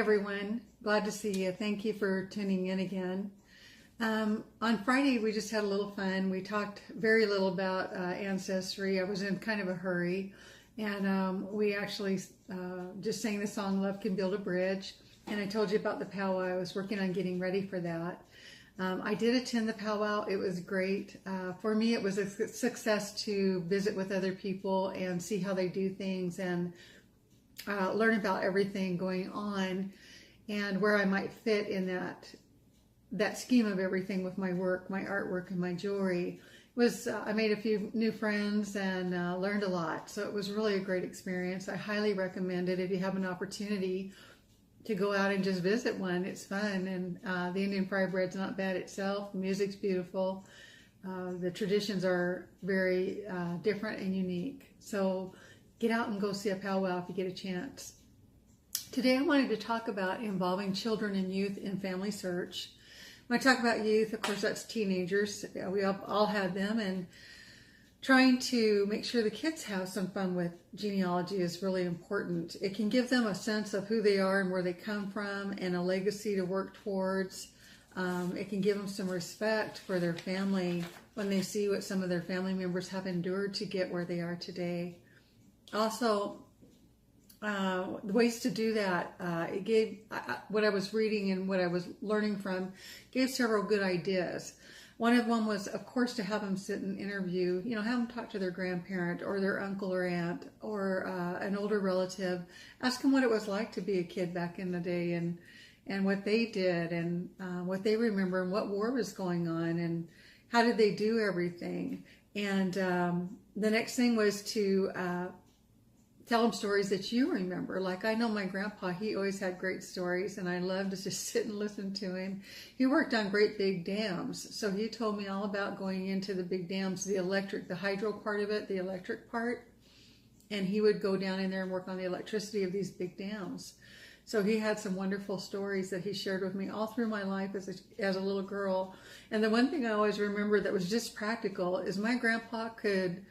everyone. Glad to see you. Thank you for tuning in again. On Friday, we just had a little fun. We talked very little about Ancestry. I was in kind of a hurry, and we actually just sang the song Love Can Build a Bridge. And I told you about the powwow. I was working on getting ready for that. I did attend the powwow. It was great. For me, it was a success to visit with other people and see how they do things and learn about everything going on and where I might fit in that scheme of everything with my work, my artwork, and my jewelry. I made a few new friends and learned a lot. So it was really a great experience. I highly recommend it if you have an opportunity to go out and just visit one. It's fun, and the Indian fry bread's not bad itself. The music's beautiful. The traditions are very different and unique. So get out and go see a powwow if you get a chance. Today I wanted to talk about involving children and youth in family search. When I talk about youth, of course, that's teenagers. We all had them, and trying to make sure the kids have some fun with genealogy is really important. It can give them a sense of who they are and where they come from and a legacy to work towards. It can give them some respect for their family when they see what some of their family members have endured to get where they are today. Also, the ways to do that, it gave what I was reading and what I was learning from, gave several good ideas. One of them was, of course, to have them sit and interview, have them talk to their grandparent or their uncle or aunt or an older relative. Ask them what it was like to be a kid back in the day and what they did and what they remember and what war was going on and how did they do everything. And the next thing was to tell them stories that you remember. Like I know my grandpa, he always had great stories, and I loved to just sit and listen to him. He worked on great big dams, so he told me all about going into the big dams, the hydro part of it, the electric part, and he would go down in there and work on the electricity of these big dams. So he had some wonderful stories that he shared with me all through my life as a little girl. And the one thing I always remember that was just practical is my grandpa could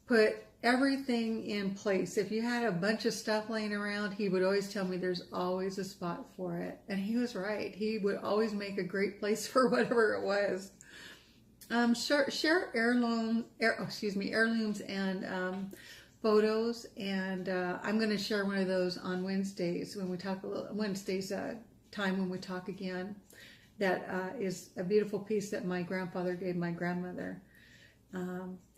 put everything in place. If you had a bunch of stuff laying around, he would always tell me there's always a spot for it. And he was right. He would always make a great place for whatever it was. Share heirlooms and photos. And I'm going to share one of those on Wednesdays when we talk Wednesday's time when we talk again. That is a beautiful piece that my grandfather gave my grandmother.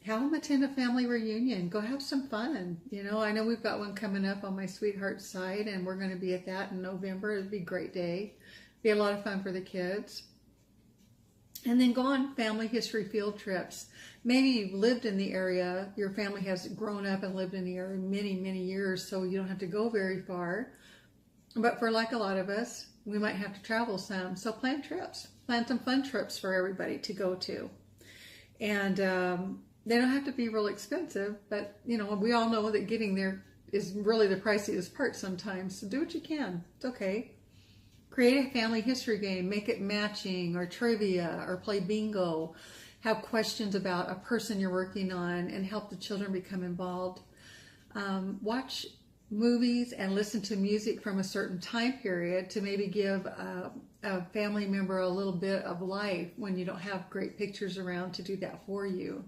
Have them attend a family reunion. Go have some fun. I know we've got one coming up on my sweetheart's side, and we're going to be at that in November. It'll be a great day. Be a lot of fun for the kids. And then go on family history field trips. Maybe you've lived in the area. Your family has grown up and lived in the area many, many years, so you don't have to go very far. But for like a lot of us, we might have to travel some. So plan trips. Plan some fun trips for everybody to go to. And they don't have to be real expensive, but we all know that getting there is really the priciest part sometimes. So do what you can. It's okay. Create a family history game. Make it matching or trivia or play bingo. Have questions about a person you're working on and help the children become involved. Watch movies and listen to music from a certain time period to maybe give a family member a little bit of life when you don't have great pictures around to do that for you.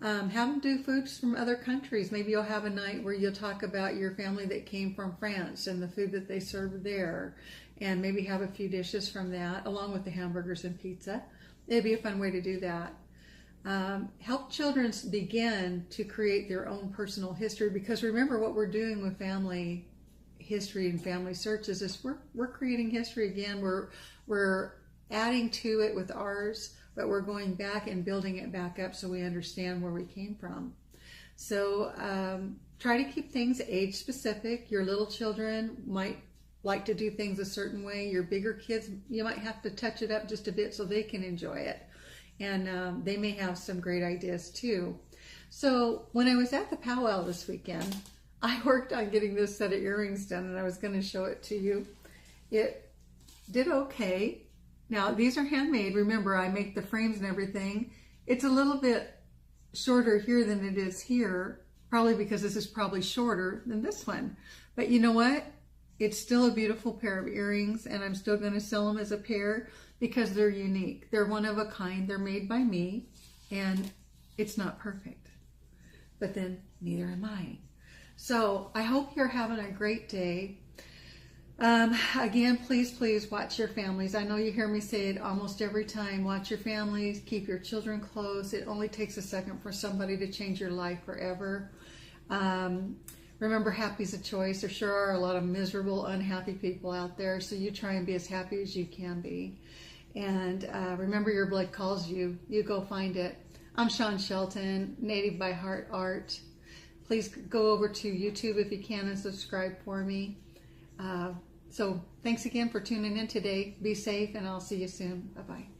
Have them do foods from other countries. Maybe you'll have a night where you'll talk about your family that came from France and the food that they served there, and maybe have a few dishes from that along with the hamburgers and pizza. It'd be a fun way to do that. Help children begin to create their own personal history, because remember what we're doing with family history and family searches is we're creating history again. We're adding to it with ours, but we're going back and building it back up so we understand where we came from. So try to keep things age specific. Your little children might like to do things a certain way. Your bigger kids, you might have to touch it up just a bit so they can enjoy it. And they may have some great ideas too. So when I was at the powwow this weekend, I worked on getting this set of earrings done, and I was going to show it to you. It did okay. Now, these are handmade. Remember, I make the frames and everything. It's a little bit shorter here than it is here, probably because this is probably shorter than this one. But you know what? it's still a beautiful pair of earrings, and I'm still going to sell them as a pair because they're unique. They're one of a kind. They're made by me, and it's not perfect. But then neither am I. So I hope you're having a great day. Again, please watch your families. I know you hear me say it almost every time. Watch your families, keep your children close. It only takes a second for somebody to change your life forever. Remember, happy's a choice. There sure are a lot of miserable, unhappy people out there, so you try and be as happy as you can be. And remember, your blood calls you. You go find it. I'm Shawn Shelton, Native by Heart Art. Please go over to YouTube if you can and subscribe for me. So thanks again for tuning in today. Be safe, and I'll see you soon. Bye-bye.